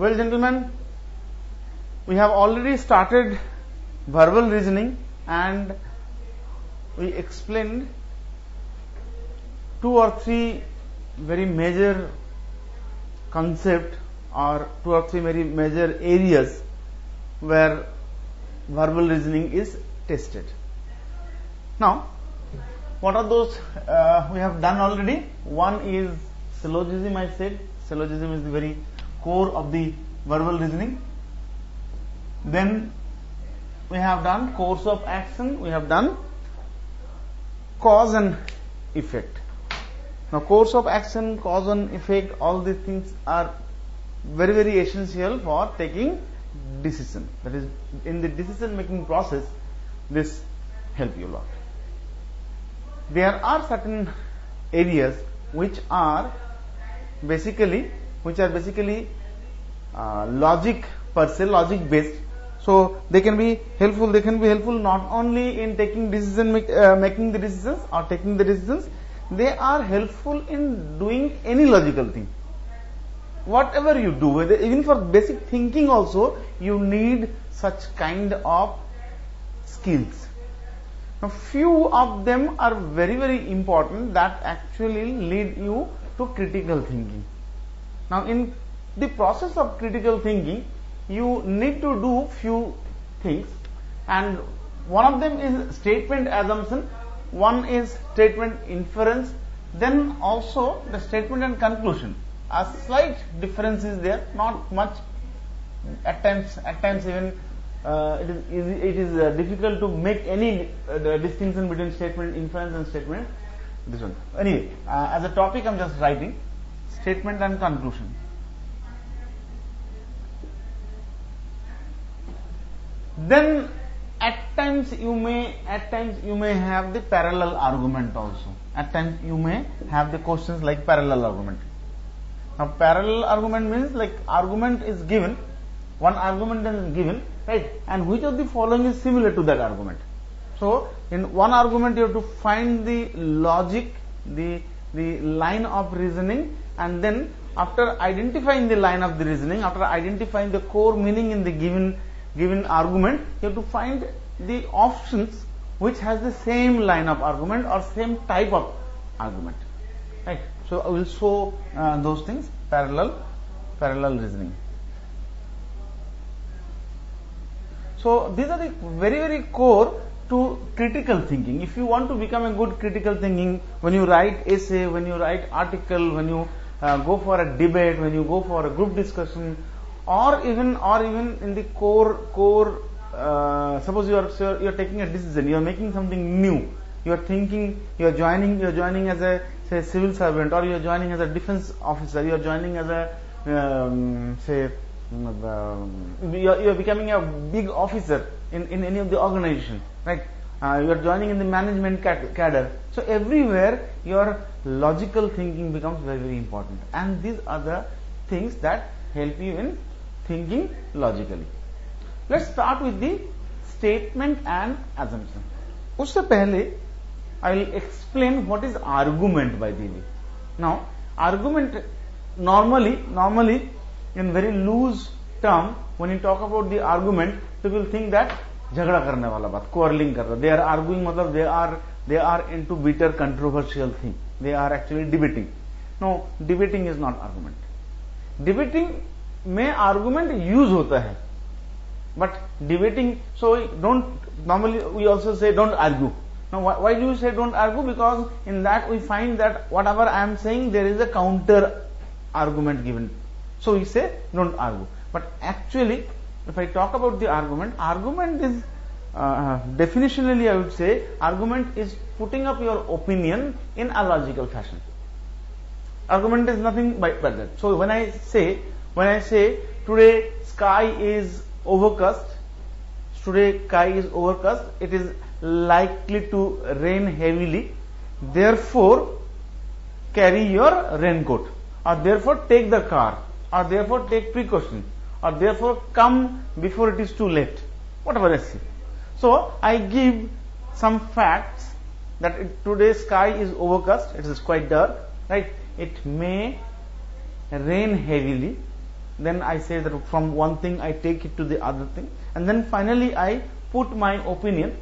Well, gentlemen, we have already started verbal reasoning and we explained 2 or 3 very major concepts or 2 or 3 very major areas where verbal reasoning is tested. Now, what are those we have done already? One is syllogism. I said syllogism is the very core of the verbal reasoning. Then we have done course of action, we have done cause and effect. Now, course of action, cause and effect, all these things are very, very essential for taking decision. That is, in the decision making process, this help you a lot. There are certain areas which are basically logic per se, logic based. So they can be helpful. They can be helpful not only in taking decision making the decisions or taking the decisions. They are helpful in doing any logical thing. Whatever you do, even for basic thinking also, you need such kind of skills. Now, few of them are very, very important that actually lead you to critical thinking. Now, in the process of critical thinking, you need to do few things, and one of them is statement assumption, one is statement inference, then also the statement and conclusion. A slight difference is there, not much. At times even it is difficult to make any distinction between statement inference and statement this one. Anyway, as a topic I am just writing statement and conclusion. Then at times you may have the parallel argument also. At times you may have the questions like parallel argument. Now, parallel argument means like argument is given, one argument is given, right, and which of the following is similar to that argument. So in one argument you have to find the logic, the line of reasoning, and then after identifying the line of the reasoning, after identifying the core meaning in the given argument, you have to find the options which has the same line of argument or same type of argument, right. So I will show those things, parallel reasoning. So these are the very, very core to critical thinking. If you want to become a good critical thinking, when you write essay, when you write article, when you go for a debate, when you go for a group discussion, or even in the core suppose you are taking a decision, you are making something new, you are thinking, you are joining as a say civil servant, or you are joining as a defense officer, you are joining as a you are becoming a big officer in any of the organization, right. You are joining in the management cadre. So everywhere your logical thinking becomes very, very important, and these are the things that help you in thinking logically. Let's start with the statement and assumption. उससे पहले I will explain what is argument by the way. Now, argument normally in very loose term, when you talk about the argument, people think that झगड़ा करने वाला बात, quarreling कर रहा. They are arguing, मतलब they are into bitter controversial thing. They are actually debating. No, debating is not argument. Debating में argument use होता है, but debating, so don't, normally we also say don't argue. Now, why do you say don't argue? Because in that we find that whatever I am saying, there is a counter argument given. So we say don't argue. But actually, if I talk about the argument is definitionally I would say argument is putting up your opinion in a logical fashion. Argument is nothing but that. So when I say today sky is overcast, it is likely to rain heavily, therefore carry your raincoat, or therefore take the car, or therefore take precaution, or therefore come before it is too late, whatever I say. So I give some facts that today's sky is overcast, it is quite dark, right, it may rain heavily, then I say that from one thing I take it to the other thing, and then finally I put my opinion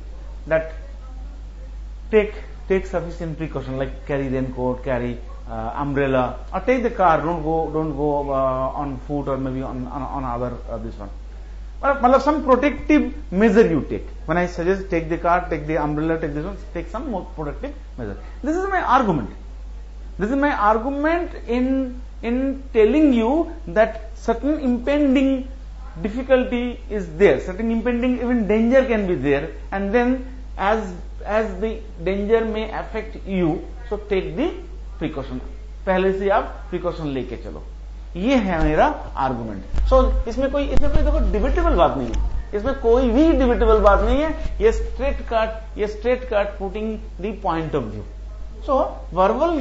that take sufficient precaution, like carry raincoat, carry umbrella, or take the car. Don't go on foot or maybe on other this one. But some protective measure you take. When I suggest take the car, take the umbrella, take this one, take some more protective measure. This is my argument. This is my argument in telling you that certain impending difficulty is there, certain impending even danger can be there, and then as the danger may affect you, so take the precaution. पहले से आप precaution लेके चलो. ये है मेरा argument. सो इसमें कोई देखो डिबेटेबल बात नहीं है, इसमें कोई भी डिबेटेबल बात नहीं है. ये straight cut putting the point of view. So verbal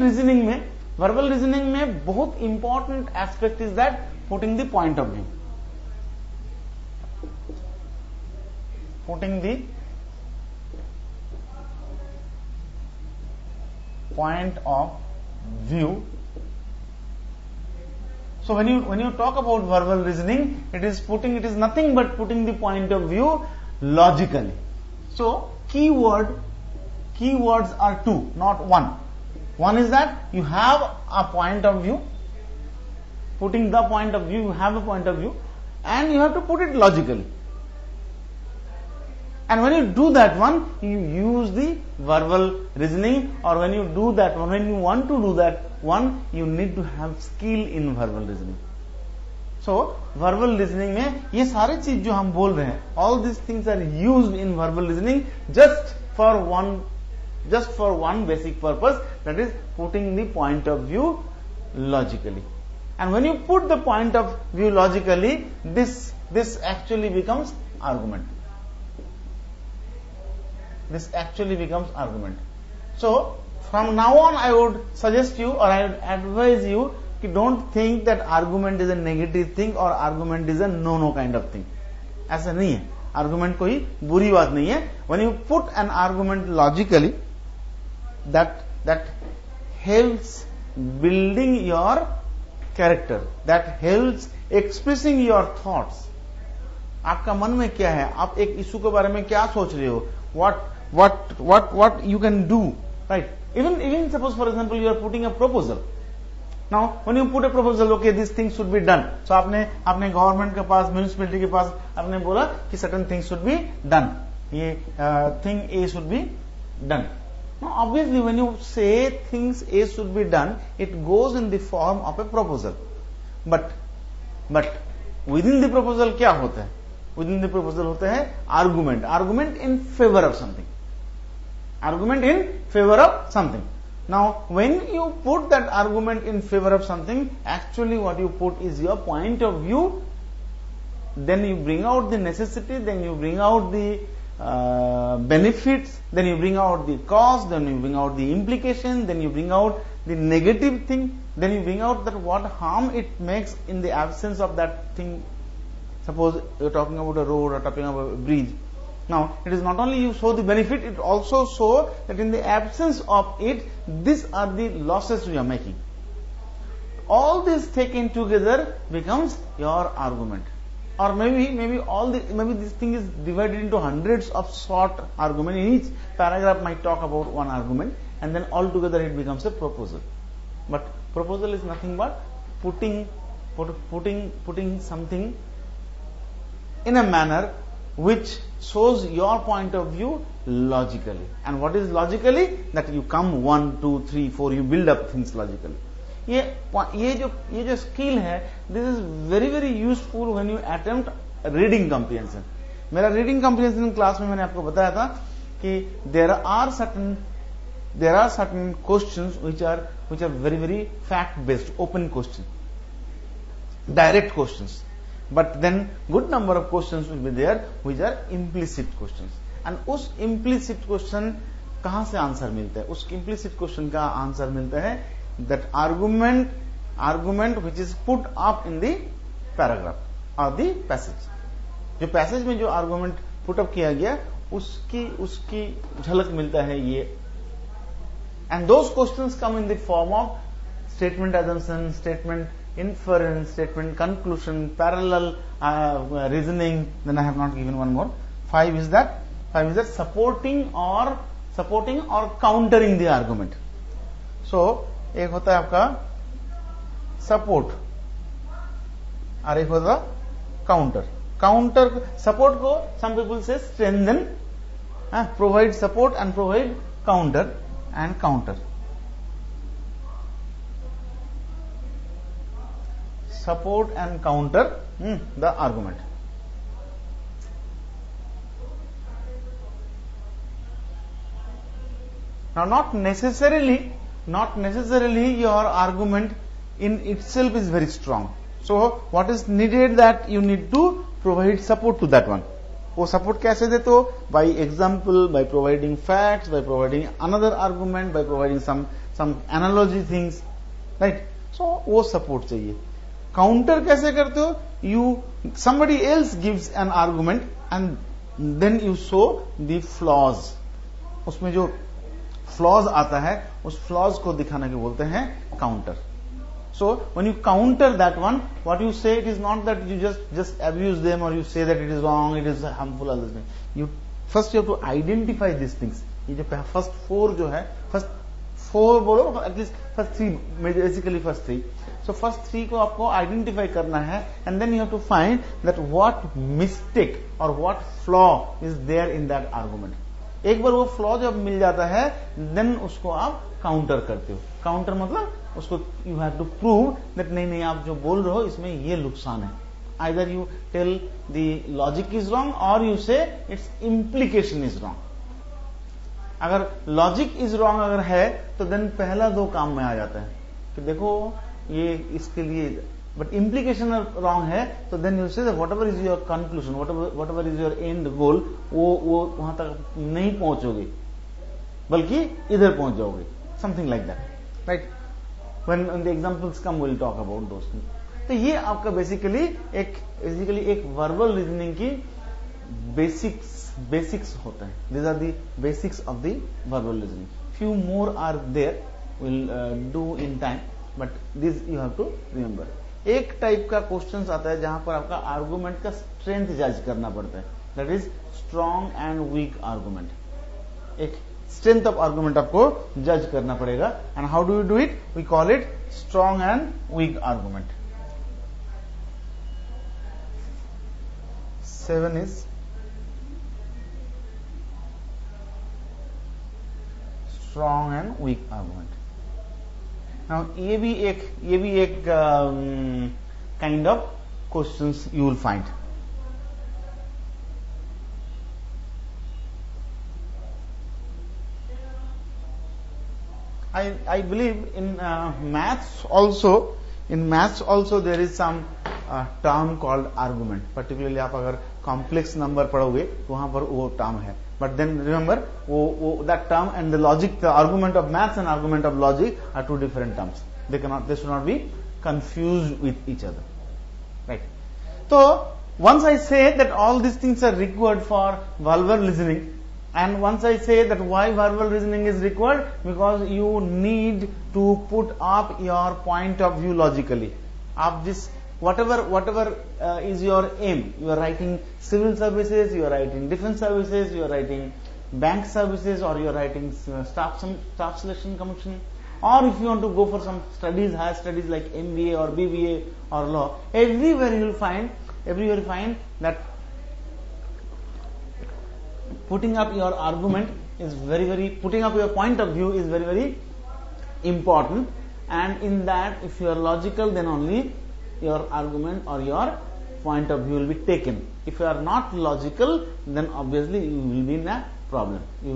reasoning में बहुत important aspect is that putting the point of view. Putting the point of view. So when you talk about verbal reasoning, it is nothing but putting the point of view logically. So keywords are two, not one. One is that you have a point of view, putting the point of view, you have a point of view, and you have to put it logically. And when you do that one, you use the verbal reasoning, or when you do that one, when you want to do that one, you need to have skill in verbal reasoning. So verbal reasoning में ये सारे चीज जो हम बोल रहे हैं, all these things are used in verbal reasoning just for one basic purpose, that is putting the point of view logically. And when you put the point of view logically, this actually becomes argument. This actually becomes argument. So from now on, I would suggest you, or I would advise you, कि don't think that argument is a negative thing or argument is a no kind of thing. ऐसा नहीं है. Argument कोई बुरी बात नहीं है. When you put an argument logically, that helps building your character, that helps expressing your thoughts. आपका मन में क्या है, आप एक इशू के बारे में क्या सोच रहे हो, what you can do, right? Even suppose, for example, you are putting a proposal. Now when you put a proposal, okay, this thing should be done. So आपने गवर्नमेंट के पास, म्यूनिसिपैलिटी के पास आपने बोला कि certain things should be done. ये thing A should be done. Now obviously when you say things A should be done, it goes in the form of a proposal. But within the proposal क्या होता है? Within the proposal होता है argument in favor of something. Argument in favor of something. Now when you put that argument in favor of something, actually what you put is your point of view. Then you bring out the necessity, then you bring out the benefits, then you bring out the cost, then you bring out the implication, then you bring out the negative thing, then you bring out that what harm it makes in the absence of that thing. Suppose you're talking about a road or talking about a bridge. Now, it is not only you show the benefit, it also show that in the absence of it, these are the losses we are making. All this taken together becomes your argument. Or maybe this thing is divided into hundreds of short arguments. In each paragraph might talk about one argument, and then altogether it becomes a proposal. But proposal is nothing but putting something in a manner which shows your point of view logically. And what is logically? That you come 1, 2, 3, 4, you build up things logically. ये जो skill है, this is very very useful when you attempt reading comprehension. मेरा reading comprehension class में मैंने आपको बताया था कि there are certain questions which are very very fact based, open question, direct questions. But then good number of questions will be there which are implicit questions. And उस implicit question कहां से answer मिलता है? उस implicit question का answer मिलता है that argument which is put up in the paragraph or the passage. जो पैसेज में जो argument put up किया गया उसकी झलक मिलता है ये. And those questions come in the form of statement assumption, statement inference statement, conclusion, parallel reasoning. Then I have not given one more. 5 is that supporting or countering the argument. So एक होता है आपका support और एक होता counter support को some people say strengthen, provide support and provide counter and counter. Support and counter the argument. Now not necessarily your argument in itself is very strong. So what is needed, that you need to provide support to that one. वो support कैसे देते हो? By example, by providing facts, by providing another argument, by providing some analogy things, right. So वो support चाहिए. Counter कैसे करते हो? somebody else gives an argument and then you show the flaws. उसमें जो फ्लॉज आता है उस फ्लॉज को दिखाने को बोलते हैं counter. So when you counter that one, what you say, it is not that you just abuse them or you say that it is wrong, it is harmful, all this thing. You have to identify these things. ये जो first 4 जो है, first 4 बोलो, at least first 3, basically first 3. So first 3 को आपको identify करना है, and then you have to find that what mistake or what flaw is there in that argument. एक बार वो फ्लॉ जब मिल जाता है, देन उसको आप काउंटर करते हो. काउंटर मतलब उसको you have to prove that नहीं आप जो बोल रहे हो इसमें ये नुकसान है. Either you tell the logic is wrong और you say its implication is wrong. अगर लॉजिक इज रॉन्ग अगर है तो देन पहला 2 काम में आ जाता है कि देखो ये इसके लिए, बट इम्प्लीकेशन रॉन्ग है तो then you say whatever is your conclusion, whatever is your end goal, वो वहां तक नहीं पहुंचोगे बल्कि इधर पहुंच जाओगे. Something like that, right. When the examples come, we'll talk about those things. तो ये आपका बेसिकली एक वर्बल रीजनिंग की बेसिक्स होते हैं. These are the basics of the verbal reasoning. Few more are there, we'll do in time, but this you have to remember. एक type का question आता है जहां पर आपका आर्गुमेंट का स्ट्रेंथ जज करना पड़ता है. That is strong and weak argument. एक स्ट्रेंथ ऑफ आर्गुमेंट आपको जज करना पड़ेगा. And how do you do it? We call it strong and weak argument. 7 is strong and weak argument. Now ये भी एक kind of questions you will find. I believe in maths also there is some term called argument. Particularly आप अगर complex number पढ़ोगे तो वहां पर वो term है. But then remember that term and the logic, the argument of maths and argument of logic are 2 different terms. They should not be confused with each other, right? So once I say that all these things are required for verbal listening, and once I say that why verbal reasoning is required, because you need to put up your point of view logically. आप जिस whatever is your aim, you are writing civil services, you are writing defense services, you are writing bank services, or you are writing staff selection commission, or if you want to go for some studies, higher studies like MBA or BBA or law, everywhere you will find that putting up your argument is putting up your point of view is very important. And in that, if you are logical, then only your argument or your point of view will be taken. If you are not logical, then obviously you will be in a problem. You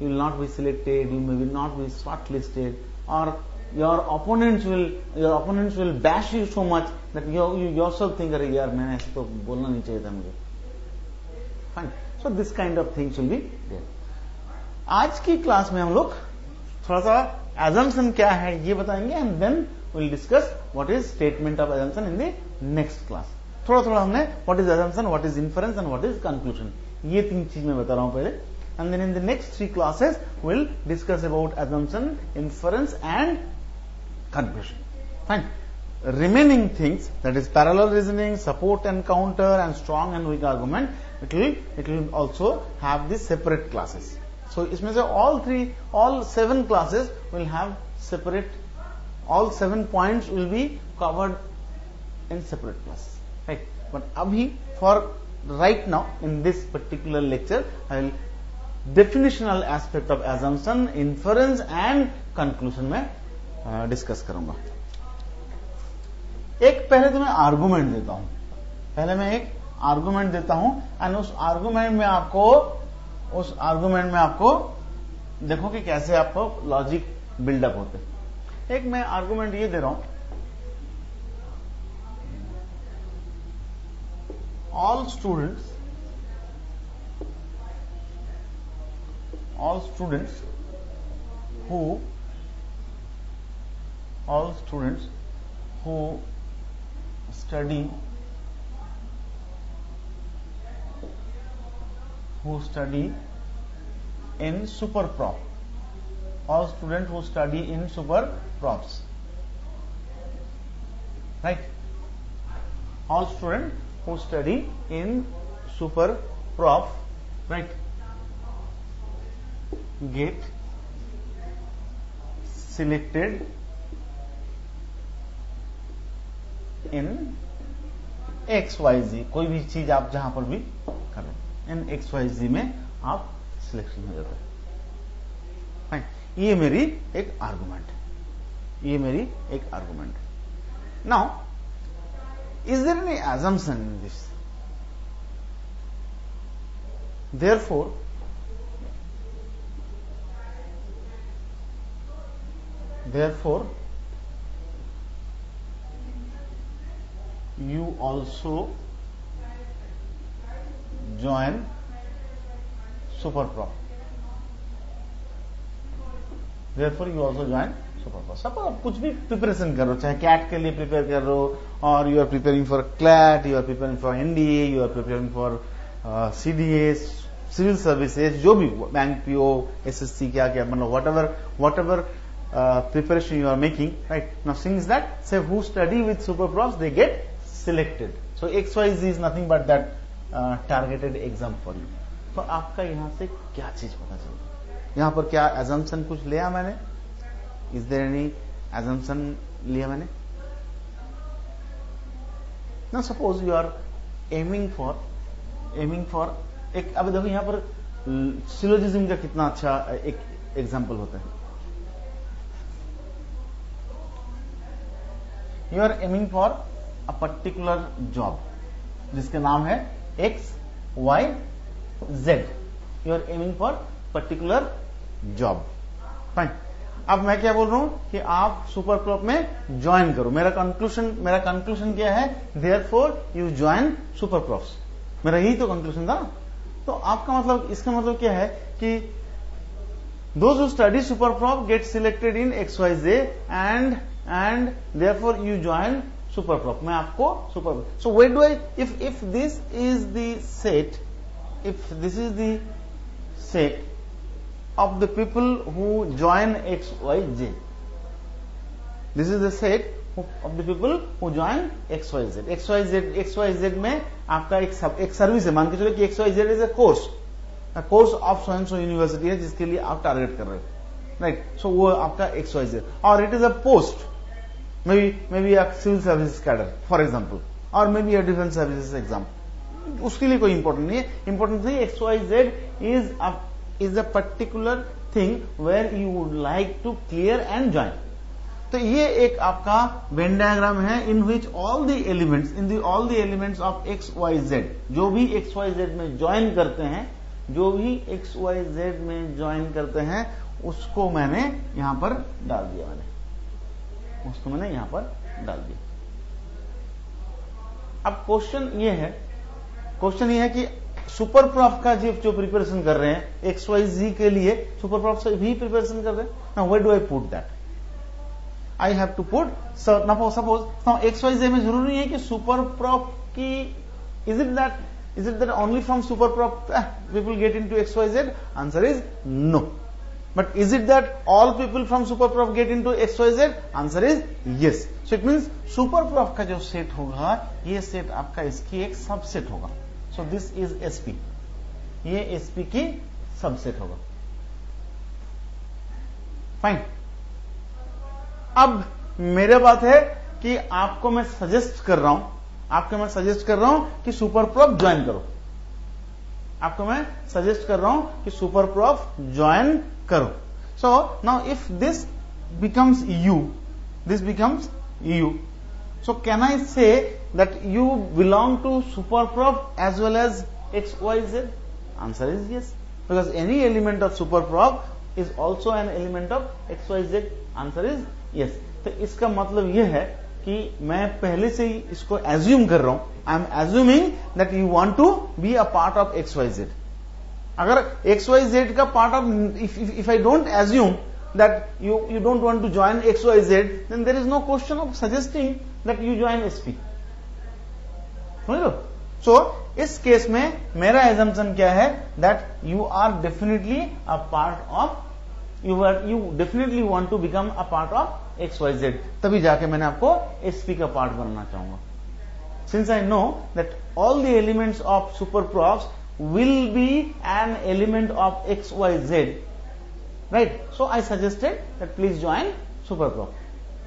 will not be selected, you may not be shortlisted, or your opponents will bash you so much that you yourself think, अरे यार मैंने ऐसे तो बोलना नहीं चाहिए था मुझे. Fine. So this kind of things will be there. आज की क्लास में हम लोग थोड़ा सा assumption क्या है ये बताएंगे, and then we'll discuss what is statement of assumption in the next class. थोड़ा हमने what is assumption, what is inference and what is conclusion, ये 3 चीज मैं बता रहा हूं पहले. And then in the next 3 classes we'll discuss about assumption, inference and conclusion. Fine. remaining things, that is parallel reasoning, support and counter, and strong and weak argument, it will also have the separate classes. So इसमें से all 7 classes will have separate, all 7 points will be covered in separate classes, right? But abhi, for right now in this particular lecture, I will definitional aspect of assumption, inference and conclusion में discuss करूंगा. एक पहले तो मैं argument देता हूं, and उस argument में आपको देखो कि कैसे आपको लॉजिक बिल्डअप होते. एक मैं आर्गुमेंट ये दे रहा हूं, all students who study in superprop, all students who study in superprops, right? All students who study in superprop, right, get selected in XYZ. कोई भी चीज आप जहां पर भी करो, इन XYZ में आप सिलेक्शन हो जाता है. ये मेरी एक आर्गुमेंट है. Now is there any assumption in this? Therefore you also join superprop. Suppose आप कुछ भी प्रिपरेशन कर रहे हो, चाहे कैट के लिए प्रिपेयर कर रहे हो, और you are preparing for CLAT, you are preparing for NDA, you are preparing for CDA, civil services, जो भी बैंक पीओ, एसएससी, क्या क्या, मतलब whatever preparation you are making, right? Now since that, say who study with superprops, they get selected. So XYZ is nothing but that targeted exam for you. तो आपका यहाँ से क्या चीज पता चलता? यहाँ पर क्या assumption कुछ लिया मैंने? Is there any assumption लिया मैंने? Now suppose you are aiming for एक, अभी देखो यहाँ पर सिलोजिज्म का कितना अच्छा एक एग्जाम्पल होता है. You are aiming for a particular job जिसके नाम है X, Y, Z. You are aiming for particular job. Fine. अब मैं क्या बोल रहा हूं कि आप सुपरप्रॉप में ज्वाइन करो. मेरा कंक्लूजन क्या है? Therefore you join superprops. मेरा यही तो कंक्लूजन था. तो आपका मतलब, इसका मतलब क्या है कि those who study superprop get selected in XYZ and therefore you join superprop. मैं आपको superprop. So where do I, if this is the set, of the people who join XYZ, this is the set of the people who join XYZ में आपका एक service है. मान के चलो कि XYZ is a course of so and so university है जिसके लिए आप टारगेट कर रहे हो, राइट? सो वो आपका XYZ, और it is a post, maybe a civil services cadre for example, or maybe a defense services exam. उसके लिए कोई इंपॉर्टेंट नहीं है. इंपॉर्टेंट नहीं, XYZ is a particular thing where you would like to clear and join. तो ये एक आपका वेन डायग्राम है in which all the elements of XYZ, जो भी XYZ में ज्वाइन करते हैं, उसको मैंने यहां पर डाल दिया. अब क्वेश्चन ये है कि सुपरप्रॉप का जो प्रिपरेशन कर रहे हैं XYZ के लिए, सुपरप्रॉप से भी प्रिपरेशन कर रहे हैं. Now where do I put that? I have to put, suppose XYZ में जरूरी नहीं है कि सुपरप्रॉप की, is it that only from Superprop people get into XYZ? Answer is no. But is it that all people from superprof get into XYZ? Answer is yes. So it means superprof का जो set होगा, ये set आपका इसकी एक subset होगा. So this is SP. ये SP की सबसेट होगा. फाइन. अब मेरे बात है कि आपको मैं सजेस्ट कर रहा हूं कि सुपरप्रॉफ ज्वाइन करो. आपको मैं सजेस्ट कर रहा हूं कि सुपरप्रॉफ ज्वाइन करो. So now if this becomes you, so can I say that you belong to Superprof as well as XYZ? Answer is yes, because any element of Superprof is also an element of XYZ. Answer is yes. तो इसका मतलब यह है कि मैं पहले से ही इसको एज्यूम कर रहा हूं. I am assuming that you want to be a part of XYZ. अगर XYZ का part of, if I don't assume that you don't want to join XYZ, then there is no question of suggesting that you join SP. समझ लो. सो इस case में मेरा assumption क्या है? That you are definitely a part of, you definitely want to become a part of XYZ. तभी जाके मैंने आपको SP का पार्ट बनना चाहूंगा. Since I know that all the elements of superprofs will be an element of XYZ, right? So I suggested that please join superprof.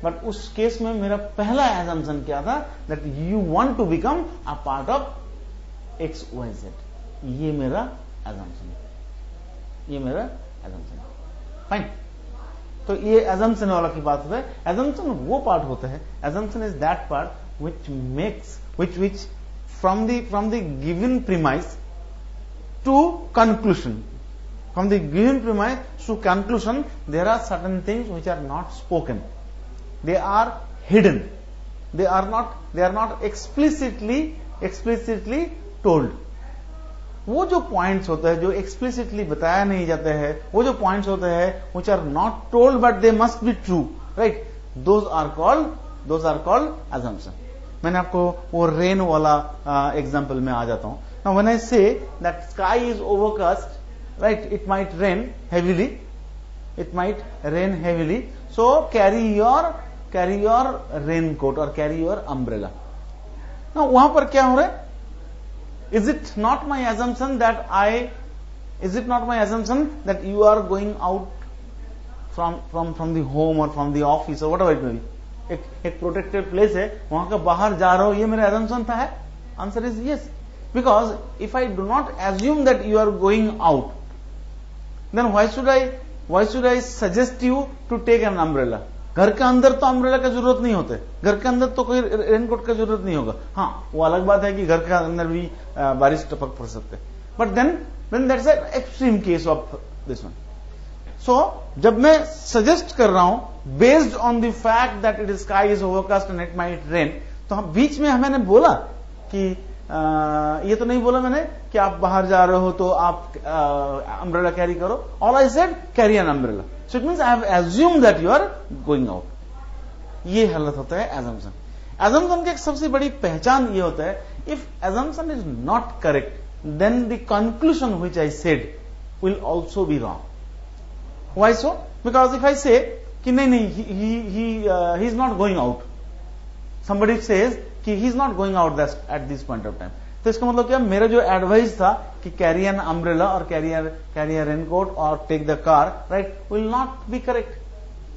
But उस केस में मेरा पहला assumption क्या था? That you want to become a part of XYZ. ये मेरा assumption है. फाइन. तो ये assumption वाला की बात है. assumption वो पार्ट होता है, assumption is that part which from the given premise to conclusion, there are certain things which are not spoken, they are hidden, they are not explicitly told. वो जो पॉइंट्स होते हैं जो एक्सप्लिसिटली बताया नहीं जाते हैं, वो जो पॉइंट्स होते हैं which are not told but they must be true, right? those are called assumption. मैंने आपको वो रेन वाला एग्जांपल में आ जाता हूं. Now when I say that sky is overcast, right, it might rain heavily, so carry your raincoat or carry your umbrella. Now वहां पर क्या हो रहा है? Is it not my assumption that you are going out from the home or from the office or whatever it may be? एक protected place है, वहां का बाहर जा रहा हो, ये मेरा assumption था है? Answer is yes. Because if I do not assume that you are going out, then why should I suggest you to take an umbrella? घर के अंदर तो अम्ब्रेला का जरूरत नहीं होते, घर के अंदर तो कोई रेनकोट का जरूरत नहीं होगा. हाँ, वो अलग बात है कि घर के अंदर भी बारिश टपक पड़ सकते, but then that's an extreme case of this one. So जब मैं सजेस्ट कर रहा हूं based on the fact that it sky is overcast and it might rain, तो हम बीच में मैंने बोला कि ये तो नहीं बोला मैंने कि आप बाहर जा रहे हो तो आप अम्ब्रेला कैरी करो. All I said carry an umbrella. So it means I have assumed that you are going out. ये हालत होता है assumption. Assumption की एक सबसे बड़ी पहचान ये होता है, if assumption is not correct, then the conclusion which I said will also be wrong. Why so? Because if I say कि नहीं he is not going out, somebody says कि he is not going out at this point of time, तो इसका मतलब क्या? मेरा जो advice था कि कैरी एन अम्ब्रेला और कैरी एन रेनकोट और take the car, right, will not be correct.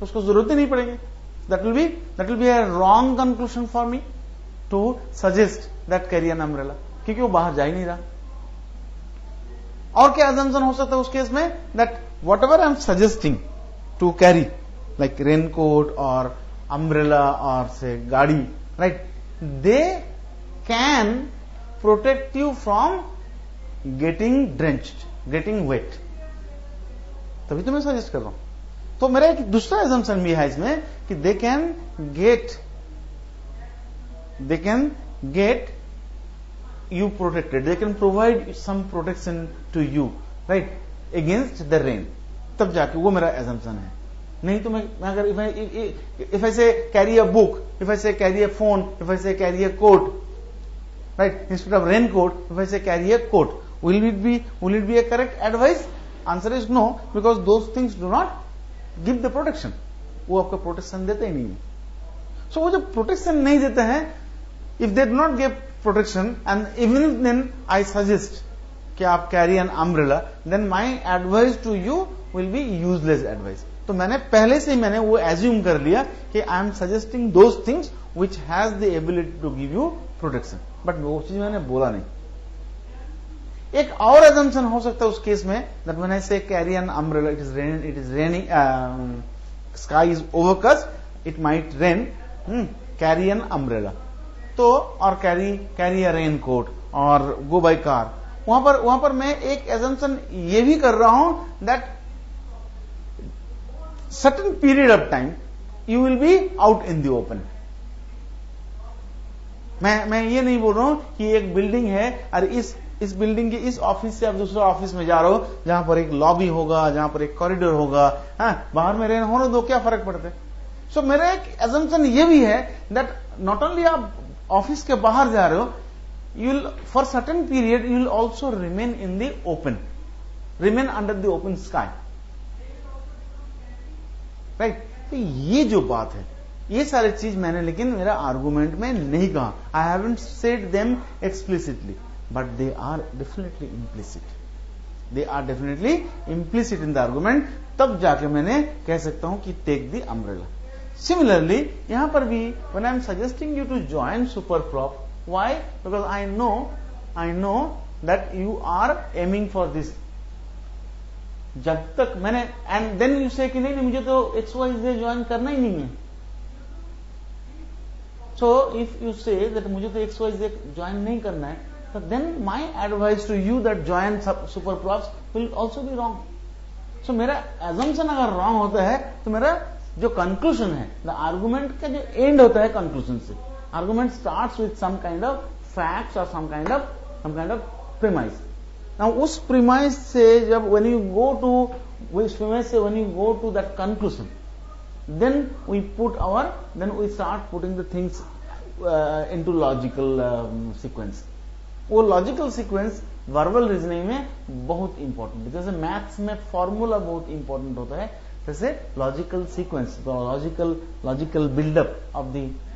उसको जरूरत ही नहीं पड़ेगी. That will be a wrong conclusion for me to suggest that carry an umbrella, क्योंकि वो बाहर जा ही नहीं रहा. और क्या assumption हो सकता है उस केस में? That whatever I am suggesting to carry like raincoat और अम्ब्रेला और से गाड़ी, right, they can protect you from getting drenched, getting wet. तभी तो मैं सजेस्ट कर रहा हूं. तो मेरा एक दूसरा assumption भी है इसमें कि they can get you protected, they can provide some protection to you, right, against the rain. तब जाके वो मेरा assumption है. नहीं तो मैं अगर if I say carry a book, if I say carry a phone, if I say carry a coat, right, instead of raincoat, if I say carry a coat, will it be a correct advice? Answer is no, because those things do not give the protection. वो आपको protection देते ही नहीं है. सो वो जो protection नहीं देते हैं, if they do not give protection and even then I suggest कि आप carry an umbrella, then my advice to you will be useless advice. तो मैंने पहले से ही मैंने वो एज्यूम कर लिया कि I am suggesting those things which has the ability to give you protection, but वो चीज मैंने बोला नहीं. एक और एजम्पशन हो सकता है उस केस में, दैट व्हेन आई से carry an umbrella, it is raining, sky is overcast, it might rain, carry an umbrella. तो और कैरी अ रेन कोट और गो बाय कार. वहां पर मैं एक एजम्पशन ये भी कर रहा हूं that certain period of time you will be out in the open. मैं ये नहीं बोल रहा हूं कि एक बिल्डिंग है और इस बिल्डिंग के इस ऑफिस से आप दूसरे ऑफिस में जा रहे हो, जहां पर एक लॉबी होगा, जहां पर एक कॉरिडोर होगा, बाहर में रहना होने दो, क्या फर्क पड़ता है. सो मेरा एक एजम्पशन ये भी है दैट नॉट ओनली आप ऑफिस के बाहर जा रहे हो, you will for certain period you will also remain in the open, remain under the open sky, right? तो ये जो बात है, ये सारी चीज मैंने लेकिन मेरा आर्गुमेंट में नहीं कहा. I haven't said them explicitly, but they are definitely implicit. They are definitely implicit in the argument. तब जाके मैंने कह सकता हूं कि टेक द अम्ब्रेला. सिमिलरली यहां पर भी when I am suggesting you to join super prop, why? Because I know that you are aiming for this. जब तक मैंने एंड देन यू से कि नहीं मुझे तो XYZ ज्वाइन करना ही नहीं है. So if you say that मुझे तो XYZ ज्वाइन नहीं करना है, तो then my advice to you that join super props will also be wrong. So मेरा एजम्पशन अगर रॉन्ग होता है तो मेरा जो कंक्लूजन है, द आर्गुमेंट का जो एंड होता है कंक्लूजन से. Argument starts with some kind of facts or some kind of premise. Now उस premise से जब when you go to that conclusion, then we start putting the things into logical sequence. वो logical sequence verbal reasoning में बहुत important है. जैसे maths में formula बहुत important होता है, जैसे logical sequence, logical build-up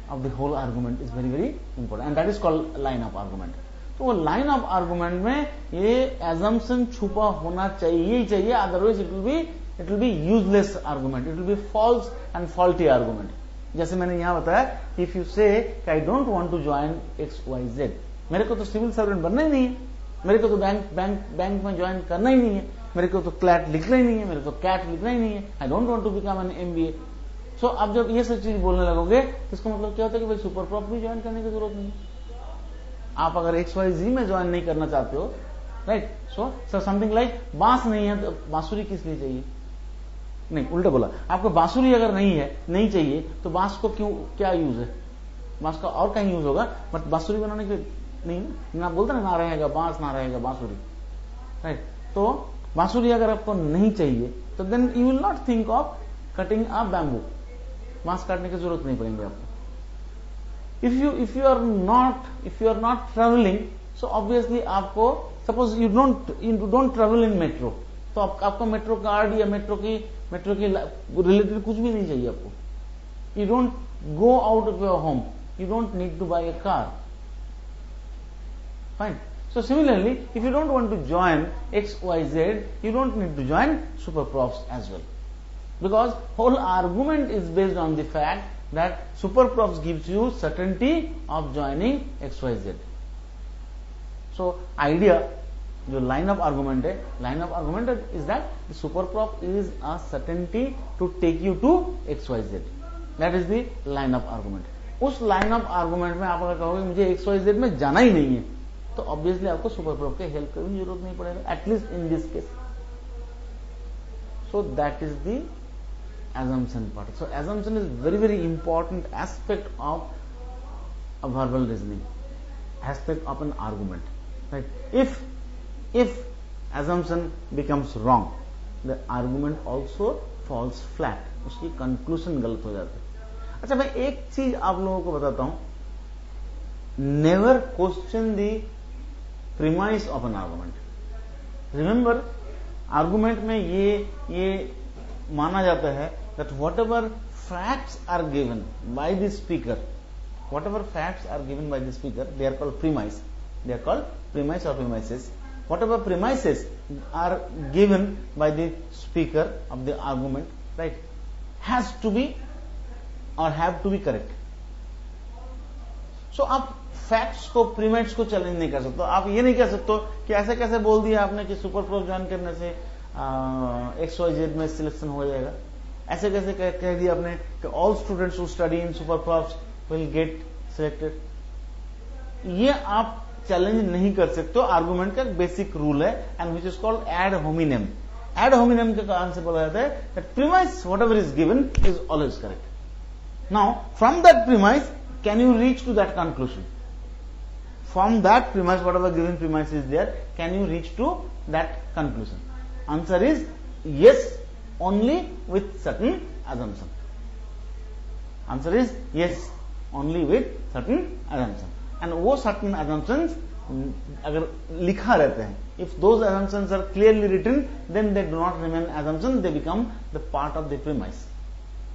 of the whole argument is very very important, and that is called line of argument. तो वो लाइन ऑफ आर्गुमेंट में ये एजम्पशन छुपा होना चाहिए ही चाहिए, otherwise it will be useless argument, it will be false and faulty argument. जैसे मैंने यहां बताया, if you say I don't want to join XYZ, मेरे को तो सिविल सर्वेंट बनना ही नहीं है, मेरे को तो बैंक में ज्वाइन करना ही नहीं है, मेरे को तो क्लैट लिखना ही नहीं है, मेरे को कैट लिखना ही नहीं है, I don't want to become an MBA. So अब जब ये सब चीज बोलने लगोगे तो इसका मतलब क्या होता है कि भाई सुपर प्रॉप भी ज्वाइन करने की जरूरत नहीं. आप अगर XYZ में ज्वाइन नहीं करना चाहते हो, राइट, सो समथिंग लाइक बांस नहीं है तो बांसुरी किस लिए चाहिए? नहीं, उल्टा बोला, आपको बांसुरी अगर नहीं चाहिए तो बांस को क्या यूज है? बांस का और कहीं यूज होगा, बट बांसुरी बनाने के नहीं ना. बोलते ना रहेगा बांस, ना रहेगा बांसुरी, राइट. तो बांसुरी अगर आपको नहीं चाहिए तो then you will not think of cutting a bamboo. बांस काटने की जरूरत नहीं पड़ेगी आपको. if you are not traveling, so obviously आपको, suppose you don't travel in metro, तो आपको मेट्रो कार्ड या मेट्रो की रिलेटेड कुछ भी नहीं चाहिए आपको. You don't go out of your home, you don't need to buy a car. Fine. So similarly, if you don't want to join XYZ, you don't need to join super profs as well, because whole argument is based on the fact that super profs gives you certainty of joining XYZ. So idea, जो line of argument is that the super prof is a certainty to take you to XYZ. That is the line of argument. उस line of argument में आप अगर कहोगे मुझे XYZ में जाना ही नहीं है, तो ऑब्वियसली आपको सुपर प्रॉप के हेल्प की भी जरूरत नहीं पड़ेगा, at least in this case. So that is the assumption part. So assumption is very very important aspect of a verbal reasoning, aspect of an argument, right? If assumption becomes wrong, the argument also falls flat, उसकी conclusion गलत हो जाती है. अच्छा, मैं एक चीज आप लोगों को बताता हूं, never question the premise of an argument. Remember, argument में ये माना जाता है that whatever facts are given by the speaker, whatever facts are given by the speaker, they are called premise. They are called premise or premises. Whatever premises are given by the speaker of the argument, right, has to be or have to be correct. So आप facts को premise को challenge नहीं कर सकते. आप ये नहीं कह सकते कि ऐसे कैसे बोल दिया आपने कि सुपर प्रो ज्वाइन करने से XYZ में सिलेक्शन हो जाएगा. ऐसे कैसे कह दिया आपने कि all students who study in super props will get selected. ये आप चैलेंज नहीं कर सकते. आर्गुमेंट का बेसिक रूल है and which is called ad hominem. Ad hominem के कारण से बोला जाता है that premise whatever is given is always correct. Now from that premise can you reach to that conclusion. From that premise whatever given premise is there can you reach to that conclusion. Answer is yes only with certain assumption. Answer is yes only with certain assumption. And वो certain assumptions अगर लिखा रहते हैं, if those assumptions are clearly written, then they do not remain assumptions, they become the part of the premise.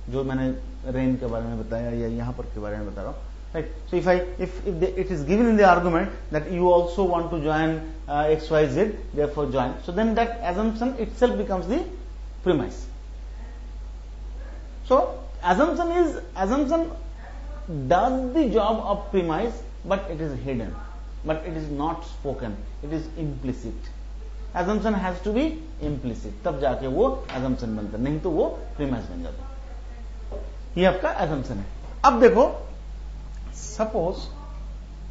जो मैंने rain के बारे में बताया या यहाँ पर के बारे में बता रहा हूँ. Right. So if it is given in the argument that you also want to join XYZ, therefore join. So then that assumption itself becomes the premise. So assumption does the job of premise, but it is hidden, but it is not spoken, it is implicit. Assumption has to be implicit, तब जाके वो assumption बनता है, नहीं तो वो premise बन जाता है. ये आपका assumption है. अब देखो, suppose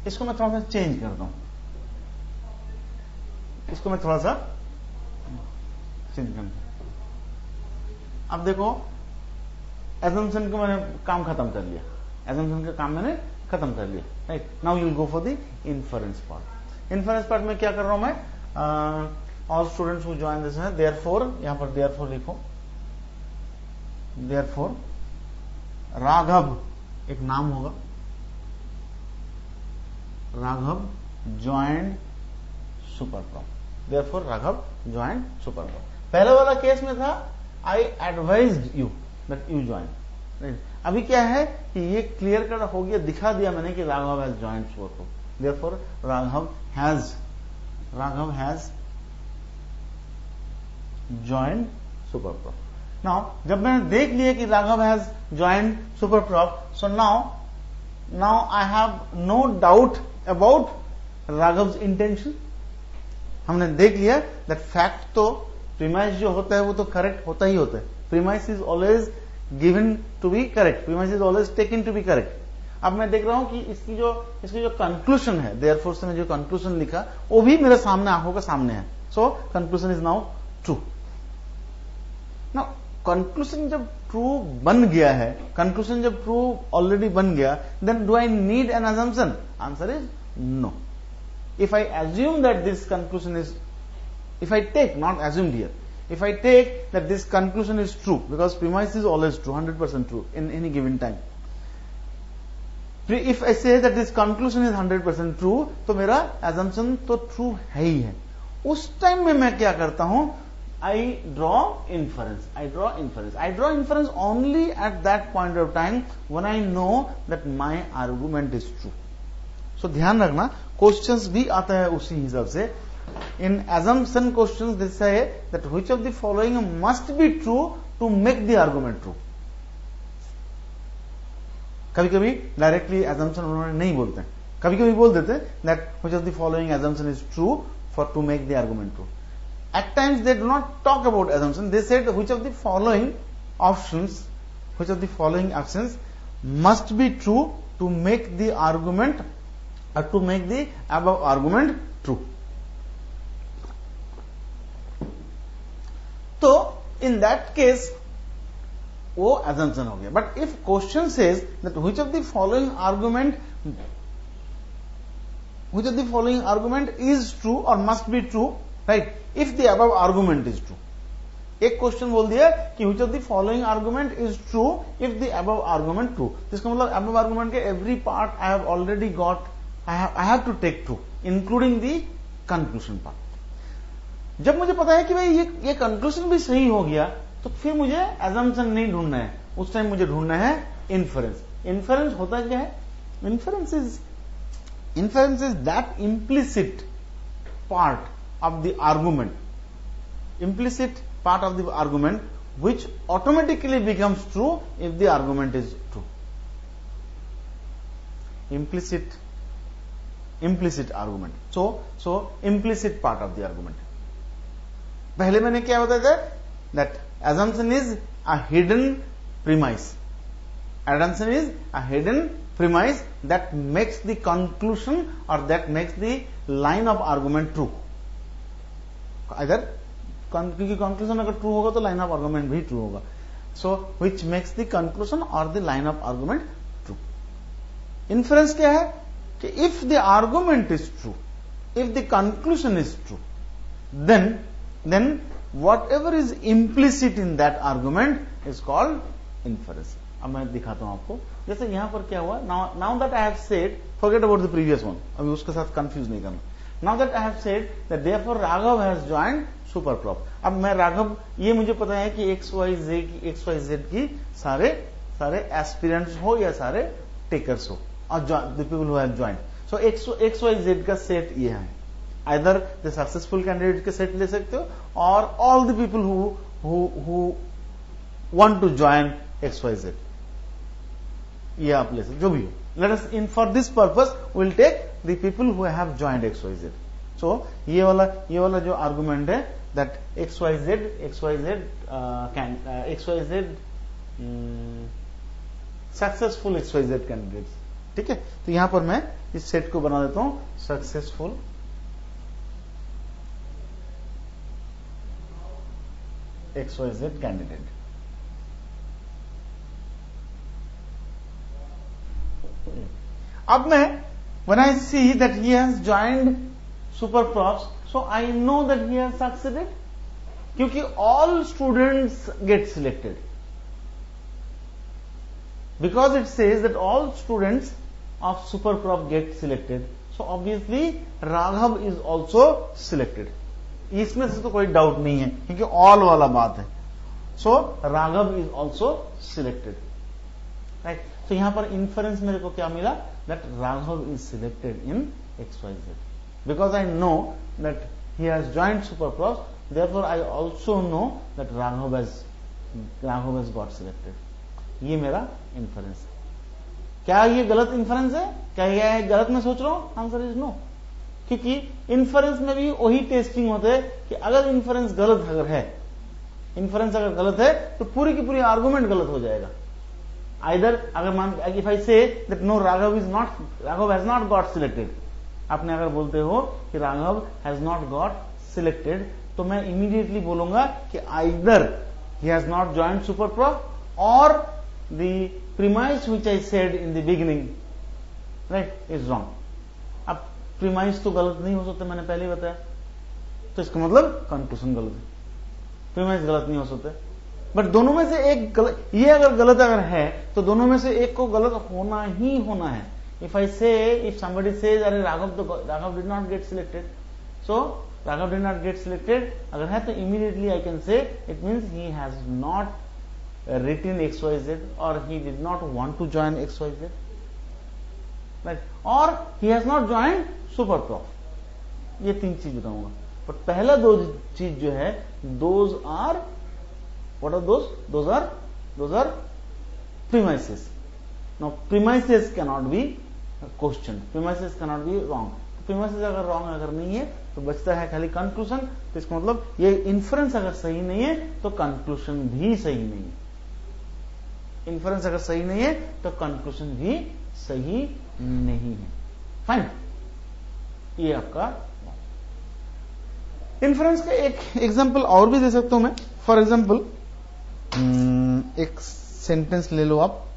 इसको मैं थोड़ा सा चेंज करता हूं, इसको मैं थोड़ा सा चेंज करता हूं. अब देखो एजम्पशन को मैंने काम खत्म कर लिया, एजम्पशन का काम मैंने खत्म कर लिया. Right. Now you will go for the inference part. Inference part में क्या कर रहा हूं मैं? All students who join this है, देयरफॉर, यहां पर देयरफॉर लिखो, देयरफॉर राघव एक नाम होगा, Raghav join super pro. Therefore Raghav join super pro. पहले वाला केस में था I advised you that you join. अभी क्या है कि ये क्लियर कट हो गया, दिखा दिया मैंने कि Raghav has joined super pro. Therefore Raghav has joined super pro. Now जब मैंने देख लिया कि Raghav has joined super pro, so now I have no doubt about Raghav's intention. हमने देख लिया दैट फैक्ट तो प्रीमाइस जो होता है वो तो करेक्ट होता ही होता है. Premise is always given to be correct, premise is always taken to be correct. अब मैं देख रहा हूं कि इसकी जो कंक्लूजन है, देयरफॉर से जो कंक्लूजन लिखा वो भी मेरे सामने, आंखों के सामने है. So conclusion is now true. Now conclusion जब ट्रू बन गया है, कंक्लूजन जब ट्रू ऑलरेडी बन गया, then do I need an assumption? Answer is no. If I assume that this conclusion is, if I take, not assumed here, if I take that this conclusion is true, because premise is always true, 100% true in any given time. If I say that this conclusion is 100% true, तो मेरा assumption तो true है ही है. उस time में मैं क्या करता हूं? I draw inference. I draw inference only at that point of time when I know that my argument is true. So ध्यान रखना, क्वेश्चंस भी आता है उसी हिसाब से. इन assumption questions they say that which of the following must be true to make the argument true. कभी कभी डायरेक्टली assumption उन्होंने नहीं बोलते, कभी कभी बोल देते that which of the following assumption is true for to make the argument true. At times they do not talk about assumption, they said which of the following options must be true to make the argument or to make the above argument true. तो in that case वो assumption हो गया. But if question says that which of the following argument is true or must be true, right? If the above argument is true. एक question बोल दिया कि which of the following argument is true if the above argument true. इसका मतलब above argument के every part I have already got, I have to take true, including the conclusion part. जब मुझे पता है कि भाई ये कंक्लूजन भी सही हो गया, तो फिर मुझे एजम्पशन नहीं ढूंढना है, उस टाइम मुझे ढूंढना है इन्फरेंस। इन्फरेंस होता क्या है? Inference is that implicit part of the argument, implicit part of the argument which automatically becomes true if the argument is true. Implicit argument. So implicit part of the argument. पहले मैंने क्या बताया था? That assumption is a hidden premise. Assumption is a hidden premise that makes the conclusion or that makes the line of argument true. Either क्योंकि conclusion अगर true होगा तो line of argument भी ट्रू होगा. So which makes the conclusion और the line of argument true. Inference क्या है? कि if the argument is true, if the conclusion is true, then whatever is implicit in that argument is called inference. अब मैं दिखाता हूं आपको. जैसे यहां पर क्या हुआ, now that I have said, forget about the previous one, अभी उसके साथ कंफ्यूज नहीं करना. Now that I have said that therefore Raghav has joined super prop. अब मैं राघव, ये मुझे पता है कि एक्स वाई जेड की सारे एस्पिरेंट्स हो या सारे टेकर्स हो, और the people who have joined. So X Y Z का सेट ये है. आइदर द सक्सेसफुल कैंडिडेट के सेट ले सकते हो, और all the people who want to join X Y Z, ये आप ले सकते, जो भी हो. Let us in for this purpose will take the people who have joined X Y Z. So ये वाला जो आर्गुमेंट है, that XYZ successful XYZ candidates. ठीक है, तो यहां पर मैं इस सेट को बना देता हूं सक्सेसफुल XYZ कैंडिडेट. अब मैं when I see that he has joined super props, so I know that he has succeeded, क्योंकि all students get selected, because it says that all students of super prop get selected, so obviously Raghav is also selected. इसमें से तो कोई doubt नहीं है, क्योंकि all वाला बात है. so Raghav is also selected, right? तो यहां पर इन्फरेंस मेरे को क्या मिला? that Raghav is selected in XYZ. Because I know that he has joined super props, therefore I also know that Raghav has got selected. ये मेरा inference है. क्या ये गलत इन्फरेंस है? क्या ये गलत मैं सोच रहा हूं? Answer is no. क्योंकि इन्फरेंस में भी वही टेस्टिंग होते हैं कि अगर इन्फरेंस गलत अगर गलत है तो पूरी की पूरी आर्गुमेंट गलत हो जाएगा. आइदर अगर मान, if I say that no Raghav has not got selected, आपने अगर बोलते हो कि Raghav has not got selected, तो मैं इमीडिएटली बोलूंगा कि either he has not joined super prop और the premise which I said in the beginning, right, is wrong. अब प्रीमाइस तो गलत नहीं हो सकते, मैंने पहले ही बताया, तो इसका मतलब कंक्लूजन गलत है. प्रीमाइस गलत नहीं हो सकते, बट दोनों में से एक गलत, ये अगर गलत है तो दोनों में से एक को गलत होना ही होना है. If I say, if somebody says, अरे Raghav did not get selected, so Raghav did not get selected, अगर है तो immediately I can say it means he has not written XYZ, or he did not want to join XYZ, right? Or he has not joined super prop. ये तीन चीज बताऊंगा. But पहला दो चीज जो है, those are, what are those? Those are premises. Now premises cannot be question, premises can not be wrong. Premises अगर रॉन्ग अगर नहीं है तो बचता है खाली कंक्लूजन. तो इसका मतलब ये इन्फरेंस अगर सही नहीं है तो कंक्लूजन भी सही नहीं है. इन्फरेंस अगर सही नहीं है तो कंक्लूजन भी सही नहीं है. फाइन, ये आपका इन्फरेंस का एक एग्जांपल और भी दे सकता हूं मैं. फॉर एग्जांपल एक सेंटेंस ले लो आप.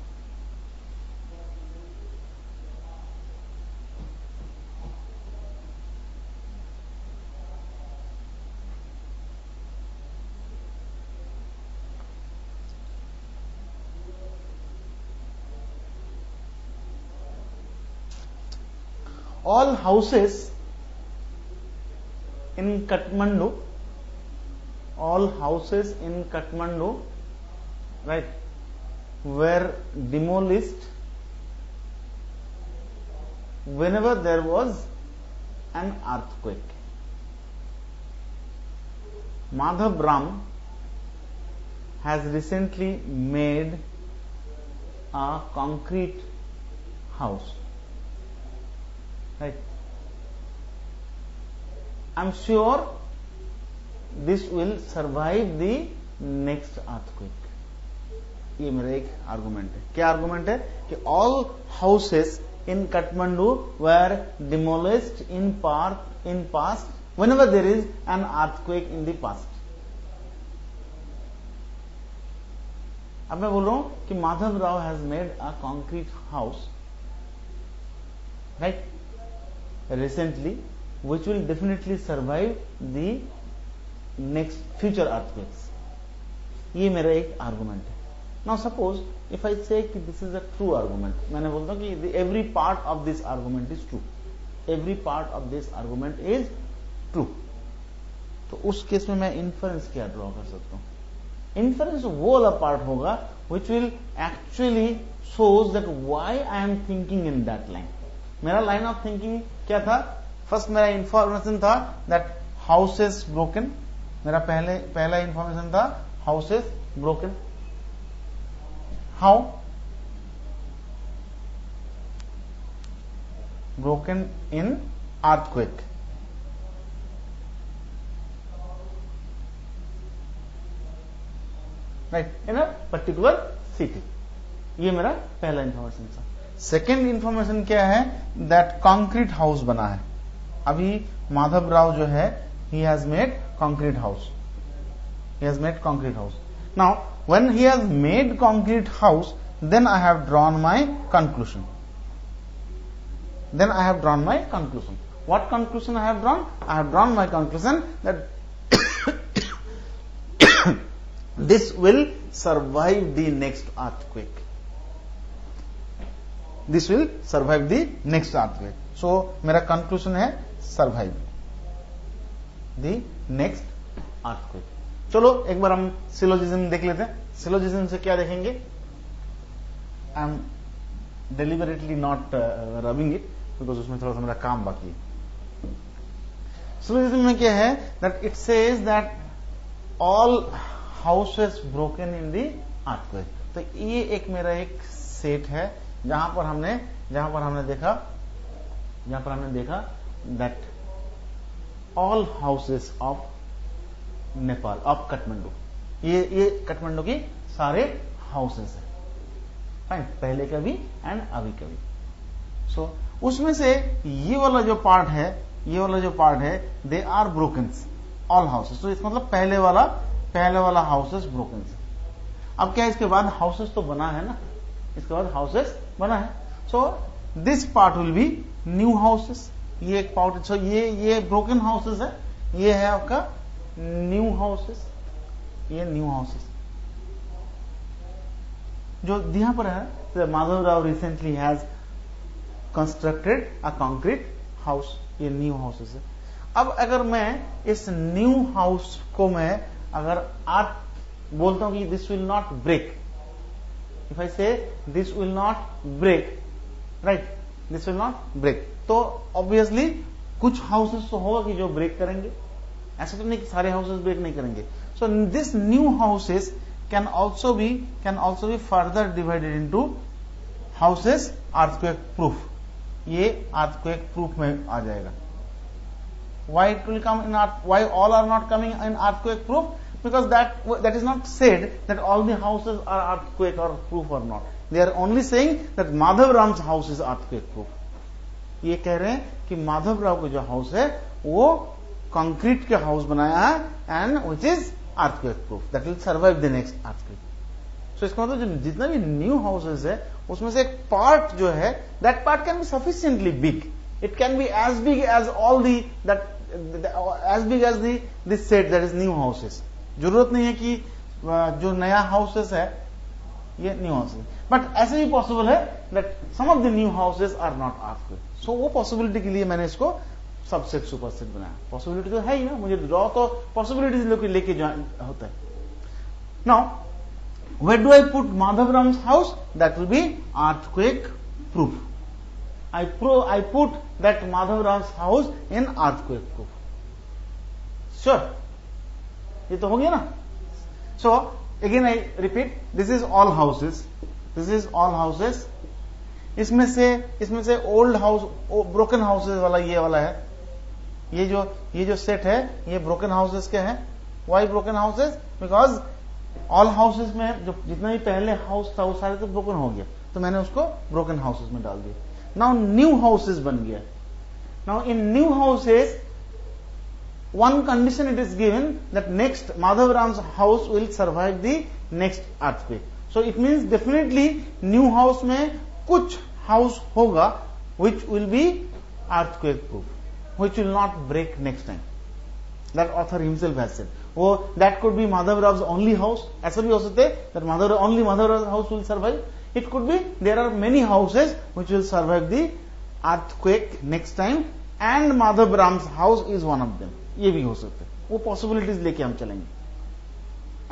All houses in Kathmandu all houses in Kathmandu, right, were demolished whenever there was an earthquake. Madhav Ram has recently made a concrete house, right? I'm sure this will survive the next earthquake. ये मेरा एक argument है. क्या argument है? कि all houses in Kathmandu were demolished in past whenever there is an earthquake in the past. अब मैं बोल रहा हूं कि Madhav Rao has made a concrete house, right, recently, which will definitely survive the next future earthquakes. ये मेरा एक argument है. Now suppose if I say कि this is a true argument, मैंने बोलता हूँ कि every part of this argument is true. Every part of this argument is true. तो उस केस में मैं inference क्या ड्रॉ कर सकता हूँ? Inference वो वाला पार्ट होगा which will actually shows that why I am thinking in that line. मेरा line of thinking क्या था? फर्स्ट मेरा इंफॉर्मेशन था दैट हाउसेस ब्रोकन. मेरा पहला इंफॉर्मेशन था houses broken. How? Broken in earthquake. Right, in a particular city. ये मेरा पहला इंफॉर्मेशन था. सेकेंड इंफॉर्मेशन क्या है? दैट कॉन्क्रीट हाउस बना है. अभी माधव राव जो है he has made concrete house. He has made concrete house. Now when he has made concrete house, then I have drawn my conclusion. What conclusion I have drawn? I have drawn my conclusion that this will survive the next earthquake. This will survive the next earthquake. So मेरा conclusion है survive the next earthquake. चलो एक बार हम syllogism देख लेते हैं. Syllogism से क्या देखेंगे? I am deliberately not rubbing it because उसमें थोड़ा सा मेरा काम बाकी है. सिलोजिज्म में क्या है? That it says that all houses broken in the earthquake. तो ये एक मेरा एक सेट है जहां पर हमने देखा that all houses of Nepal, of Kathmandu, ये काठमांडू की सारे हाउसेस है. फाइन, पहले का भी एंड अभी का भी. सो उसमें से ये वाला जो पार्ट है they are broken, all houses. तो इसका मतलब पहले वाला हाउसेस ब्रोकन है. अब क्या इसके बाद हाउसेस तो बना है ना, इसके बाद हाउसेस बना है. So this part will be new houses. ये एक पार्ट. सो ये ब्रोकन हाउसेस है, ये है आपका न्यू हाउसेस. ये न्यू हाउसेस जो यहां पर है. Madhav Rao recently has constructed a concrete house. ये न्यू हाउसेस है. अब अगर मैं इस न्यू हाउस को मैं अगर आर्ट बोलता हूं कि this will not break, if I say this will not break, right, this will not break, तो ऑब्वियसली कुछ हाउसेस तो होगा कि जो ब्रेक करेंगे. ऐसा तो नहीं कि सारे हाउसेस ब्रेक नहीं करेंगे. So this new houses can also be further divided into houses earthquake proof. ये अर्थक्वेक प्रूफ में आ जाएगा. Why it will come in why all are not coming in earthquake proof? Because that is not said that all the houses are earthquake or proof or not. They are only saying that Madhav Ram's house is earthquake proof. ये कह रहे हैं कि माधव राव का जो house है वो concrete के हाउस बनाया है and which is earthquake proof, that will survive the next earthquake. So इसका मतलब जितना भी न्यू हाउसेस है उसमें से एक पार्ट जो है that part can be sufficiently big. It can be as big as all as big as this set that is new houses. जरूरत नहीं है कि जो नया हाउसेस है ये न्यू हाउसेस, बट ऐसे भी पॉसिबल है that some of the new houses are not earthquake. So वो पॉसिबिलिटी के लिए मैंने इसको सबसेट सुपरसेट बनाया, पॉसिबिलिटी तो है ही ना, मुझे ड्रॉ तो पॉसिबिलिटीज लेके होता है. Now where do I put Madhav-Ram's house? That will be earthquake proof. I put that Madhav-Ram's house in earthquake proof. Sure, ये तो हो गया ना. So again I repeat, this is all houses. This is all houses. इसमें से old house, broken houses वाला ये वाला है. ये जो सेट है ये ब्रोकन हाउसेस के हैं. Why broken houses? Because all houses में जो जितना भी पहले हाउस था वो सारे तो ब्रोकन हो गया, तो मैंने उसको ब्रोकन हाउसेस में डाल दिया. नाउ न्यू हाउसेस बन गया. Now in new houses one condition it is given that next Madhav-Ram's house will survive the next earthquake. So it means definitely new house में कुछ house होगा which will be earthquake proof, which will not break next time. That author himself has said. वो that could be Madhav-Ram's only house. ऐसा भी हो सकता है that only Madhav-Ram's house will survive. It could be there are many houses which will survive the earthquake next time and Madhav-Ram's house is one of them. ये भी हो सकता है. वो पॉसिबिलिटीज लेके हम चलेंगे.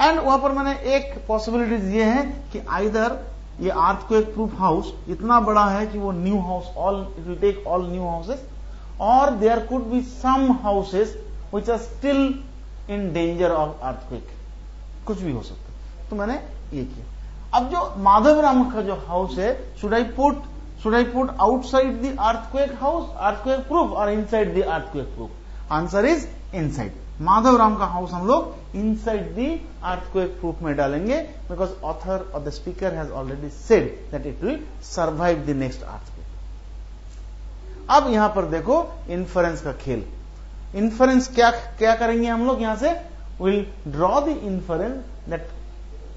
एंड वहां पर मैंने एक पॉसिबिलिटीज ये है कि आइदर ये अर्थक्वेक प्रूफ हाउस इतना बड़ा है कि वो new house it will take all new houses, और there could be some houses which are still in danger of earthquake. कुछ भी हो सकता है. तो मैंने ये किया. अब जो माधवराम का जो हाउस है, should I put outside the earthquake house, earthquake proof, और inside the earthquake proof? Answer is inside. Madhavram का हाउस हम लोग इनसाइड दी अर्थक्वेक प्रूफ में डालेंगे, बिकॉज ऑथर और the speaker has already said that it will survive the next earthquake. अब यहां पर देखो इन्फरेंस का खेल. इन्फरेंस क्या करेंगे हम लोग? यहां से will draw the inference that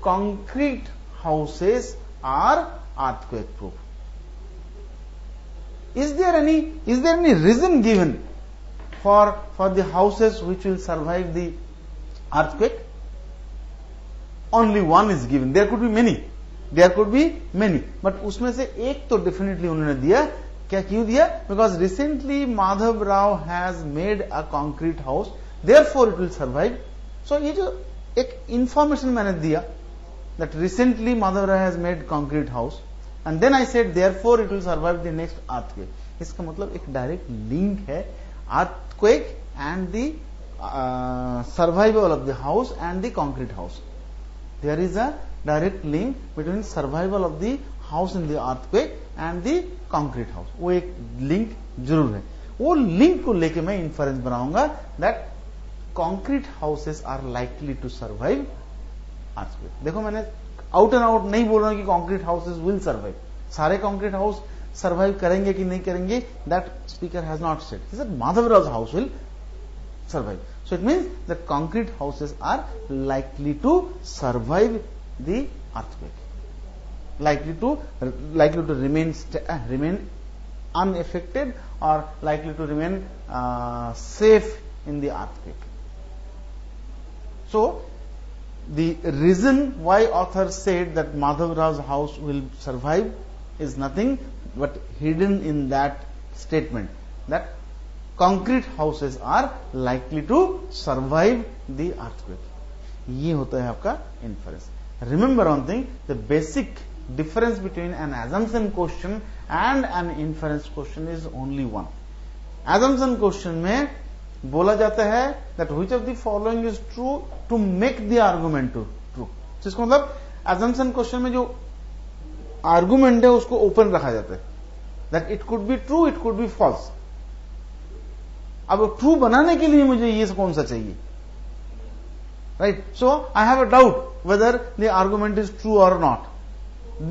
concrete houses are earthquake proof. Is there any reason given for the houses which will survive the earthquake? Only one is given. There could be many, but उसमें से एक तो definitely उन्होंने दिया. क्या क्यों दिया? Because recently Madhav Rao has made a concrete house, therefore it will survive. So ये जो एक information मैंने दिया that recently Madhav Rao has made concrete house, and then I said therefore it will survive the next earthquake. इसका मतलब एक direct link है earthquake and the survival of the house and the concrete house. There is a direct link between survival of the house in the earthquake and the concrete house. वो एक link जरूर है. वो link को लेके मैं inference बनाऊंगा that concrete houses are likely to survive earthquake. देखो मैंने आउट एंड आउट नहीं बोल रहा हूं कि concrete houses will survive. सारे concrete house सर्वाइव करेंगे कि नहीं करेंगे, that speaker has not said. He said Madhavrao's house will survive. So it means that concrete houses are likely to survive the earthquake, likely to remain unaffected or likely to remain safe in the earthquake. So the reason why author said that Madhav Rao's house will survive is nothing but hidden in that statement, that concrete houses are likely to survive the earthquake. ये होता है आपका inference. Remember one thing, the basic difference between an assumption question and an inference question is only one. Assumption question में बोला जाता है that which of the following is true to make the argument true. जिसको मतलब assumption question में जो argument है उसको ओपन रखा जाता है, that it could be true, it could be false. अब ट्रू बनाने के लिए मुझे ये कौन सा चाहिए, right? So I have a doubt whether the argument is true और not.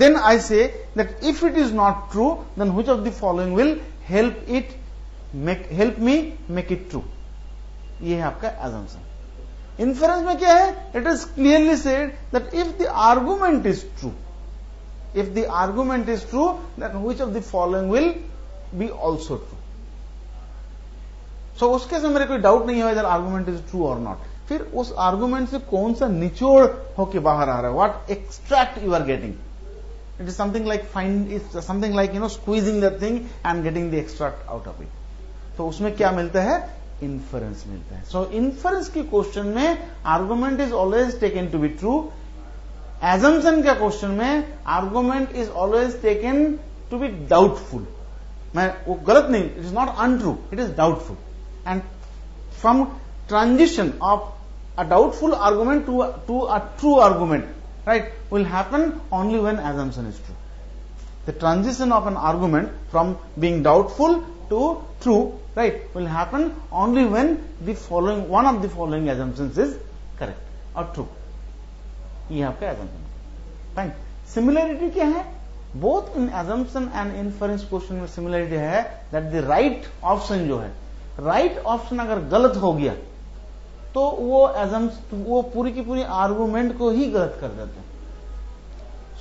Then I say that if it is not true then which of the following will help me make it true. ये है आपका assumption. Inference में क्या है? It is clearly said that if the argument is true, if the argument is true, then which of the following will be also true. So उसके से मेरे कोई डाउट नहीं है whether argument is true or not. फिर उस argument से कौन सा निचोड़ होके बाहर आ रहा है, what extract you are getting. It is something like squeezing the thing and getting the extract out of it. तो उसमें क्या मिलता है, इन्फरेंस मिलता है. सो इन्फरेंस के क्वेश्चन में argument is always taken to be true. Assumption का क्वेश्चन में argument is always taken to be doubtful. मैं वो गलत नहीं, it is not untrue, it is doubtful. And from transition of a doubtful argument to a true argument, right, will happen only when assumption is true. The transition of an argument from being doubtful to true, right, will happen only when the following one of the following assumptions is correct or true. ये आपका assumption. Fine. Similarity क्या है? Both in assumption and inference question में similarity है that the right option जो है, right option अगर गलत हो गया तो वो पूरी की पूरी आर्गुमेंट को ही गलत कर देते हैं.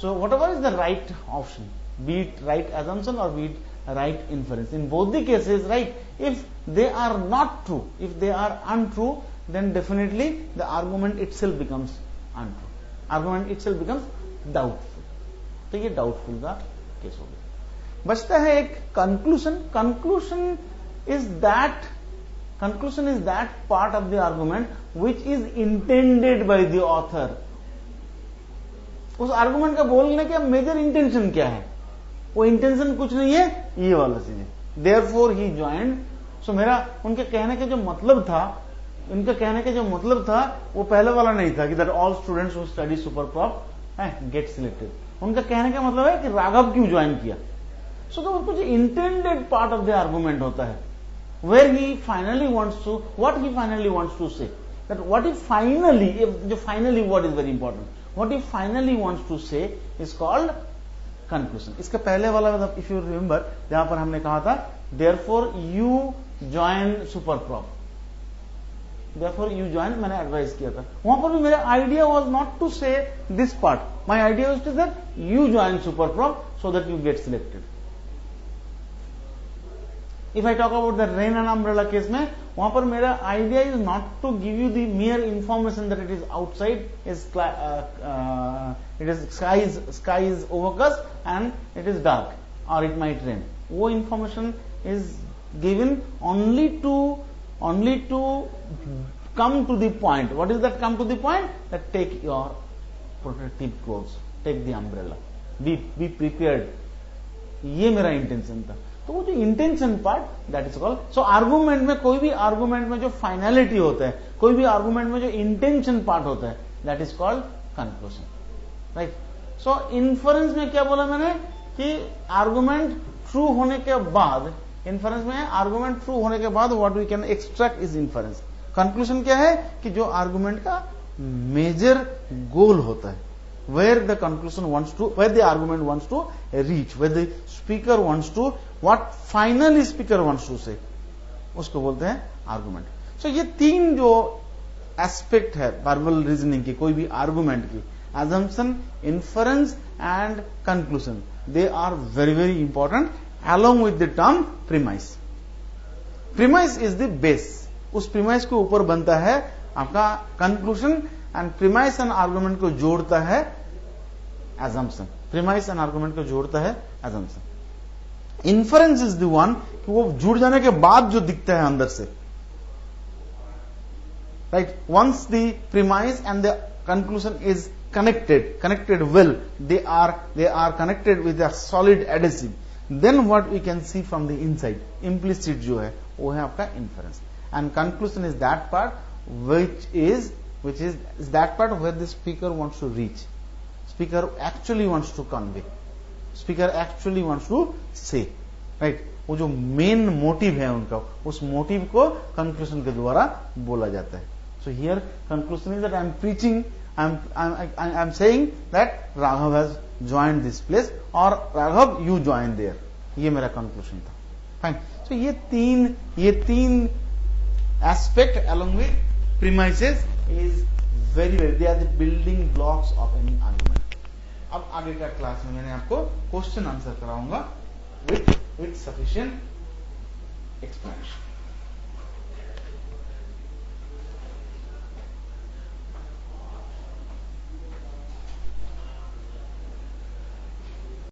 So whatever is the right option, be it right assumption और be it right inference, in both the cases, right, if they are not true, if they are untrue, then definitely the argument itself becomes untrue, argument itself becomes doubtful. तो ये doubtful का case हो गया. बचता है एक conclusion. Conclusion is that part of the argument which is intended by the author. उस argument का बोलने का मेजर इंटेंशन क्या है? वो इंटेंशन कुछ नहीं है, ये वाला चीज है. Therefore he joined. So मेरा उनके कहने का जो मतलब था, वो पहले वाला नहीं था कि that all students who study super prop get selected. उनका कहने का मतलब है कि राघव क्यों ज्वाइन किया. So तो कुछ intended part of the argument होता है. Where he finally wants to, what he finally wants to say, that what he finally, what is very important, what he finally wants to say is called conclusion. इसका पहले वाला मतलब if you remember, जहां पर हमने कहा था therefore you join super prop, therefore you join, मैंने एडवाइस किया था, वहां पर भी मेरा idea was not to say this part, my idea was to that you join super prop so that you get selected. If I talk about the rain and umbrella case में, वहां पर मेरा idea is not to give you the mere information that it is outside, it is sky is overcast and it is dark or it might rain. वो information is given only to come to the point. What is that come to the point? That take your protective clothes, take the umbrella, be prepared. ये मेरा intention था. तो वो जो intention part, that is called. So argument में, कोई भी argument में जो फाइनलिटी होता है, कोई भी आर्गुमेंट में जो इंटेंशन पार्ट होता है, that is called conclusion, right. So inference में क्या बोला मैंने कि आर्गुमेंट ट्रू होने के बाद, इन्फरेंस में आर्गुमेंट ट्रू होने के बाद what we can extract is inference. Conclusion क्या है कि जो आर्गुमेंट का मेजर गोल होता है, where the conclusion wants to, where the argument wants to reach, where the speaker wants to, what finally speaker wants to say, उसको बोलते हैं आर्गुमेंट. सो ये तीन जो एस्पेक्ट है वर्बल रीजनिंग की, कोई भी आर्गुमेंट की, assumption, inference and conclusion, they are very very important along with the term premise. Premise is the base. उस premise के ऊपर बनता है आपका conclusion and premise and argument को जोड़ता है assumption. Premise and argument को जोड़ता है assumption. Inference is the one कि वो जुड़ जाने के बाद जो दिखता है अंदर से. Right? Once the premise and the conclusion is connected well, they are connected with a solid adhesive. Then what we can see from the inside, implicit जो है वो है आपका inference. And conclusion is that part which is that part where the speaker wants to reach. Speaker actually wants to convey. Speaker actually wants to say. Right? वो जो main motive है उनका, उस मोटिव को कंक्लूजन के द्वारा बोला जाता है. So here conclusion is that I am preaching, I am saying that Raghav has joined this place or Raghav you joined there. ये मेरा कंक्लूजन था. Fine. So ये तीन aspect along with premises is very they are the building blocks of any argument. अब आगे का class में मैंने आपको क्वेश्चन आंसर कराऊंगा with sufficient explanation.